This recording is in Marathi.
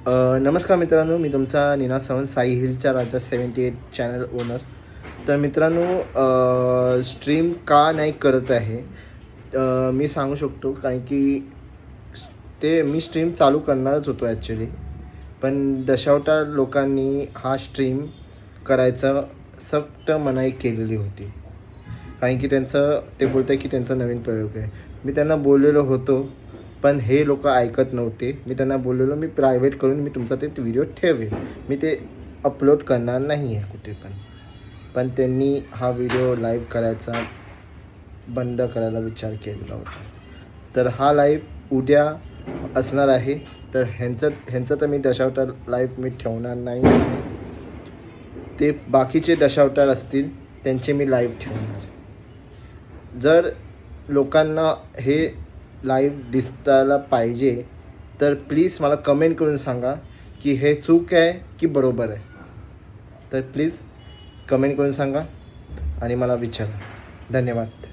नमस्कार मित्रांनो, मी तुमचा नीना सावंत, साई हिलच्या राजा 78 चॅनल ओनर. तर मित्रांनो, स्ट्रीम का नाही करत आहे मी सांगू शकतो, कारण की मी स्ट्रीम चालू करणारच होतो ॲक्च्युली. पण दशावतार लोकांनी हा स्ट्रीम करायचं सक्त मनाई केलेली होती, कारण की ते बोलत आहे की त्यांचा नवीन प्रयोग आहे. मी त्यांना बोललेलो होतो, पण हे लोक ऐकत नव्हते. मी त्यांना बोललेलो मी प्रायव्हेट करून मी तुमचा ते व्हिडिओ ठेवेल, मी ते अपलोड करणार नाही आहे कुठे पण. पण त्यांनी हा व्हिडिओ लाईव्ह करायचा बंद करायला विचार केलेला होता. तर हा लाईव्ह उद्या असणार आहे. तर ह्यांचं तर मी दशावतार लाईव्ह मी ठेवणार नाही. ते बाकीचे दशावतार असतील त्यांचे मी लाईव्ह ठेवणार. जर लोकांना हे लाईव्ह दिसायला पाहिजे तर प्लीज मला कमेंट करून सांगा की हे चूक आहे की बरोबर आहे. तर प्लीज कमेंट करून सांगा आणि मला विचारा. धन्यवाद.